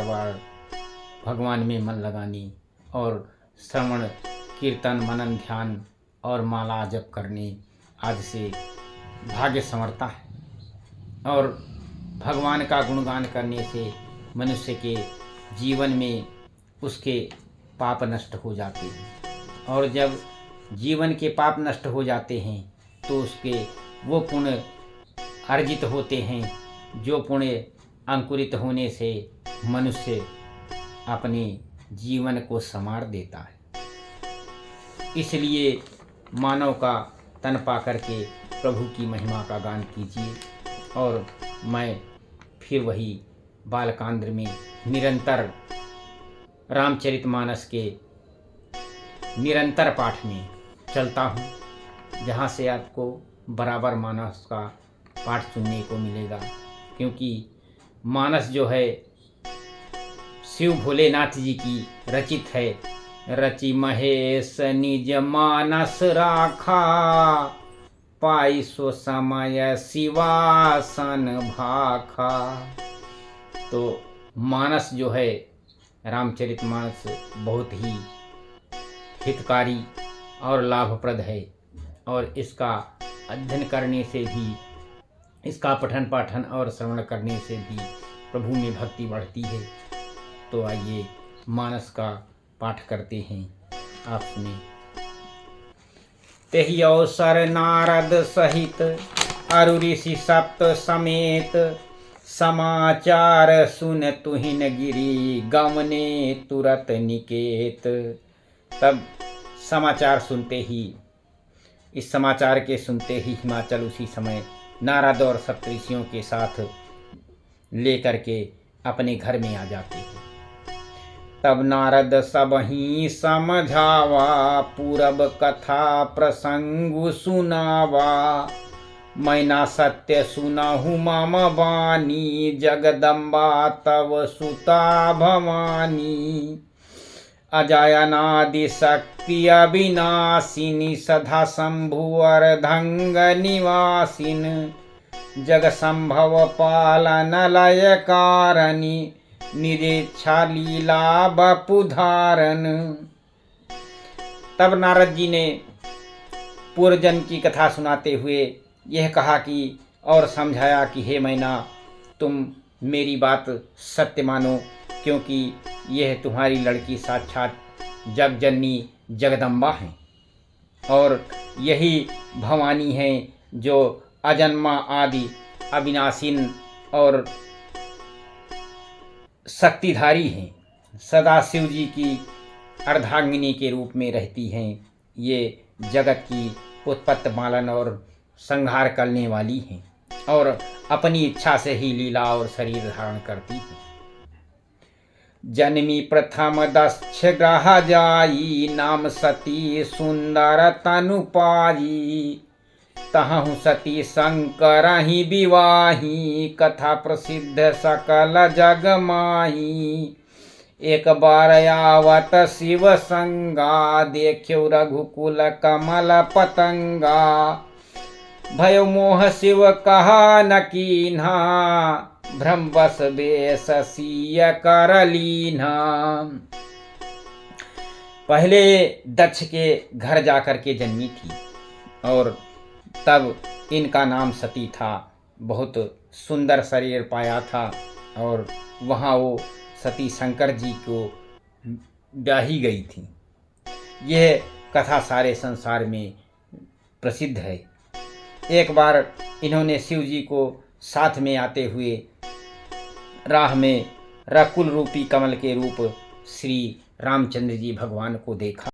बार भगवान में मन लगाने और श्रवण कीर्तन मनन ध्यान और माला जप करने आदि से भाग्य संवरता है। और भगवान का गुणगान करने से मनुष्य के जीवन में उसके पाप नष्ट हो जाते हैं, और जब जीवन के पाप नष्ट हो जाते हैं तो उसके वो पुण्य अर्जित होते हैं जो पुण्य अंकुरित होने से मनुष्य अपने जीवन को संवार देता है। इसलिए मानव का तन पा करके प्रभु की महिमा का गान कीजिए। और मैं फिर वही बालकांड में निरंतर रामचरितमानस के निरंतर पाठ में चलता हूँ, जहाँ से आपको बराबर मानस का पाठ सुनने को मिलेगा। क्योंकि मानस जो है शिव भोलेनाथ जी की रचित है। रचि महेश निज मानस राखा, पाई सो समय शिवासन भाखा। तो मानस जो है रामचरितमानस बहुत ही हितकारी और लाभप्रद है, और इसका अध्ययन करने से भी, इसका पठन पाठन और श्रवण करने से भी प्रभु में भक्ति बढ़ती है। तो आइए मानस का पाठ करते हैं, आप सुने। तेहि अवसर नारद सहित अरु ऋषि सप्त समेत, समाचार सुन तुहिन गिरी गमने तुरत निकेत। तब समाचार सुनते ही, इस समाचार के सुनते ही हिमाचल उसी समय नारद और सप्तऋषियों के साथ लेकर के अपने घर में आ जाते हैं। तब नारद सबहि समझावा, पूरब कथा प्रसंग सुनावा। मैना सत्य सुनाहु मम वाणी, जगदम्बा तव सुता भवानी। अजायनादि शक्ति अविनाशिनी, सदा शंभु अर्धंग निवासिन। जग संभव पालन लय कारणि, निरेच्छा लीला बपुधारन। तब नारद जी ने पूर्वजन्म की कथा सुनाते हुए यह कहा कि, और समझाया कि हे मैना, तुम मेरी बात सत्य मानो, क्योंकि यह तुम्हारी लड़की साक्षात जगजननी जगदम्बा हैं, और यही भवानी हैं जो अजन्मा आदि अविनाशीन और शक्तिधारी हैं, सदा शिव जी की अर्धांगिनी के रूप में रहती हैं। ये जगत की उत्पत्ति पालन और संहार करने वाली हैं, और अपनी इच्छा से ही लीला और शरीर धारण करती हैं। जन्मी प्रथम दक्ष ग्रह जाई, नाम सती सुंदर तनु पाई। तहु सती शंकर ही विवाही, कथा प्रसिद्ध सकल जग माही। एक बार आवत शिव संगा, देख्यो रघुकुल कमल पतंगा। भयो मोह शिव कहा न कीन्हा, भ्रम बस बेस सिय कर लीन्हा। पहले दक्ष के घर जाकर के जन्मी थी, और तब इनका नाम सती था। बहुत सुंदर शरीर पाया था, और वहाँ वो सती शंकर जी को ब्याही गई थी। यह कथा सारे संसार में प्रसिद्ध है। एक बार इन्होंने शिव जी को साथ में आते हुए राह में रकुल रूपी कमल के रूप श्री रामचंद्र जी भगवान को देखा।